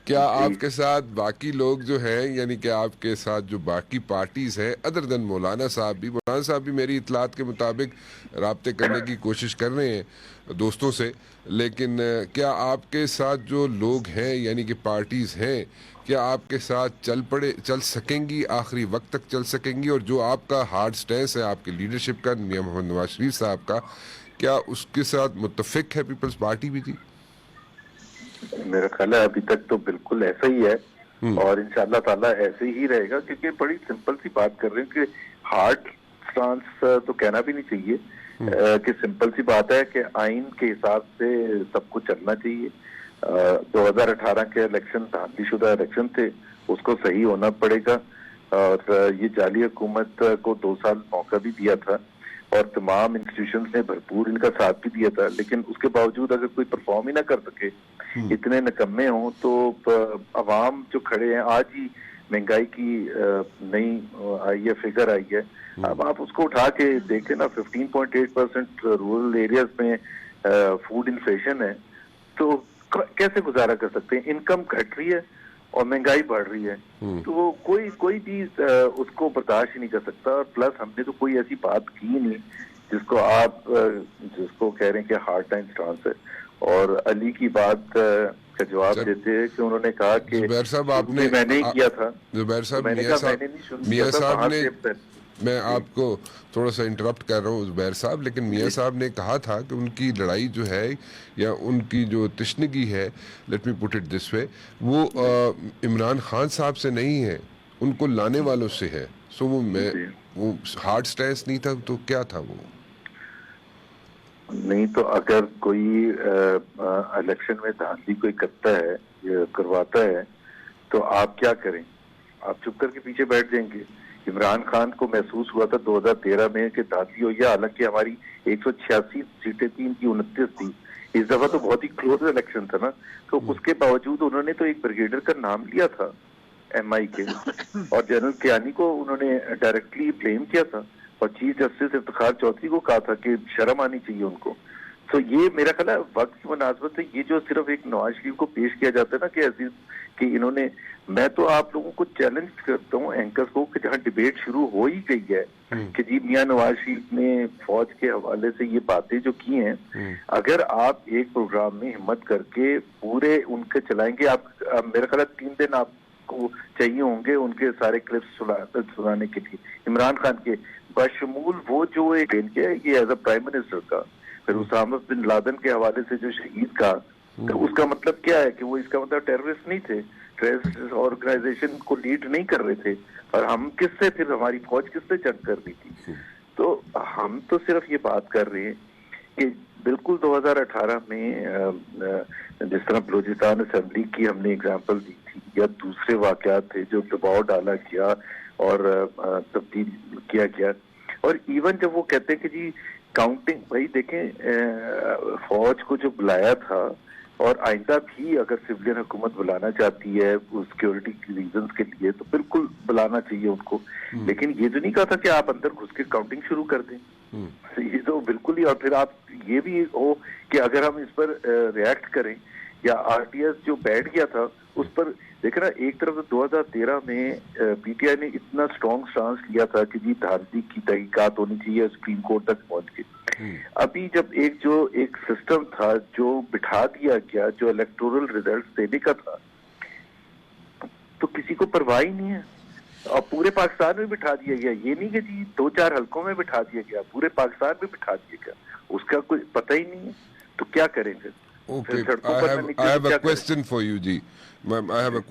क्या जी। आपके साथ बाकी लोग जो हैं, यानी कि आपके साथ जो बाकी पार्टीज हैं अदर देन मौलाना साहब भी मेरी इतलात के मुताबिक राब्ते करने की कोशिश कर रहे हैं दोस्तों से, लेकिन क्या आपके साथ जो लोग हैं यानी कि पार्टीज हैं, क्या आपके साथ चल सकेंगी, आखिरी वक्त तक चल सकेंगी? और जो आपका हार्ड स्टैंस है आपकी लीडरशिप का, मियां मोहम्मद नवाज शरीफ साहब का, क्या उसके साथ मुत्तफिक है पीपल्स पार्टी भी? जी। मेरा ख्याल है अभी तक तो बिल्कुल ऐसा ही है हम्म। और इंशाल्लाह ताला ऐसे ही रहेगा, क्योंकि बड़ी सिंपल सी बात कर रहे हैं कि हार्ड स्टांस तो कहना भी नहीं चाहिए। हम्म। कि सिंपल सी बात है कि आइन के हिसाब से सब कुछ चलना चाहिए। 2018 के इलेक्शन धांधलीशुदा इलेक्शन थे, उसको सही होना पड़ेगा। और ये जाली हुकूमत को 2 साल मौका भी दिया था और तमाम इंस्टीट्यूशंस ने भरपूर इनका साथ भी दिया था, लेकिन उसके बावजूद अगर कोई परफॉर्म ही ना कर सके, हम्म। इतने निकम्मे हों, तो अवाम जो खड़े हैं, आज ही महंगाई की नई आई है, फिगर आई है। हम्म। अब आप उसको उठा के देखें ना, 15.8% रूरल एरियाज में फूड इन्फ्लेशन है, तो कैसे गुजारा कर सकते हैं? इनकम घट रही है और महंगाई बढ़ रही है, हम्म। तो कोई कोई भी उसको बर्दाश्त ही नहीं कर सकता। और प्लस हमने तो कोई ऐसी बात की नहीं जिसको आप जिसको कह रहे हैं कि हार्ड टाइम स्टांस है। और अली की बात का जवाब सर, देते हैं कि उन्होंने कहा कि जुबैर साहब शुरू आपने में मैंने ही किया था, जुबैर तो साहब, मैंने कहा मैंने नहीं शुरू किया मियाँ था, साहब वहां ने, से मैं जी आपको थोड़ा सा इंटरप्ट कर रहा हूँ जुबैर साहब, लेकिन मियाँ जी साहब ने कहा था कि उनकी लड़ाई जो है या उनकी जो तशनगी है, let me put it this way, वो जी इमरान खान साहब से नहीं है, उनको लाने वालों से है। सो जी। वो हार्ड स्टैंस नहीं था तो क्या था वो? नहीं तो अगर कोई इलेक्शन में धांधली कोई करता है या करवाता है, तो आप क्या करें? आप चुप करके पीछे बैठ जाएंगे? इमरान खान को महसूस हुआ था 2013 में कि धांधली हुई है, हालांकि हमारी 186 सीटें थी, इनकी 29 थी। इस दफा तो बहुत ही क्लोज इलेक्शन था ना, तो उसके बावजूद उन्होंने तो एक ब्रिगेडियर का नाम लिया था एमआई के, और जनरल कियानी को उन्होंने डायरेक्टली ब्लेम किया था, और चीफ जस्टिस इफ्तिखार चौधरी को कहा था कि शर्म आनी चाहिए उनको। तो ये मेरा ख्याल है वक्त की मुनासबत है, ये जो सिर्फ एक नवाज शरीफ को पेश किया जाता है ना कि अजीज कि इन्होंने, मैं तो आप लोगों को चैलेंज करता हूँ एंकर्स को कि जहाँ डिबेट शुरू हो ही गई है कि जी मियां नवाज शरीफ ने फौज के हवाले से ये बातें जो की हैं, अगर आप एक प्रोग्राम में हिम्मत करके पूरे उनके चलाएंगे, आप मेरा ख्याल है 3 दिन आपको चाहिए होंगे उनके सारे क्लिप्स सुनाने के लिए, इमरान खान के बशमूल वो जो एक किया ये एज अ प्राइम मिनिस्टर का, फिर उसामा बिन लादेन के हवाले से जो शहीद का, तो उसका मतलब क्या है कि वो, इसका मतलब टेररिस्ट नहीं थे, टेररिस्ट ऑर्गेनाइजेशन को लीड नहीं कर रहे थे। और हम किससे, फिर हमारी फौज किससे जंग कर रही थी? तो हम तो सिर्फ ये बात कर रहे हैं कि बिल्कुल 2018 में जिस तरह बलूचिस्तान असेंबली की हमने एग्जांपल दी थी, या दूसरे वाकयात थे जो दबाव डाला गया और तब्दील किया गया। और इवन जब वो कहते हैं कि जी काउंटिंग, भाई देखें फौज को जो बुलाया था, और आइंदा भी अगर सिविलियन हुकूमत बुलाना चाहती है सिक्योरिटी रीजंस के लिए, तो बिल्कुल बुलाना चाहिए उनको, लेकिन ये तो नहीं कहा था कि आप अंदर घुस के काउंटिंग शुरू कर दें। ये तो बिल्कुल ही, और फिर आप ये भी हो कि अगर हम इस पर रिएक्ट करें, या आरटीएस जो बैठ गया था उस पर, देखना एक तरफ तो 2013 में पीटीआई ने इतना स्ट्रॉन्ग स्टांस लिया था कि जी धांधली की तहकीकात होनी चाहिए, सुप्रीम कोर्ट तक पहुंच के। अभी जब एक सिस्टम था जो बिठा दिया गया, जो इलेक्टोरल रिजल्ट देने का था, तो किसी को परवाह ही नहीं है, और पूरे पाकिस्तान में बिठा दिया गया। ये नहीं कि जी 2-4 हलकों में बिठा दिया गया, पूरे पाकिस्तान में बिठा दिया गया, उसका कोई पता ही नहीं है। तो क्या करें फिर? Okay, सड़कों पर न I निकले तो have a क्या करें? question for you, ji. I have a question.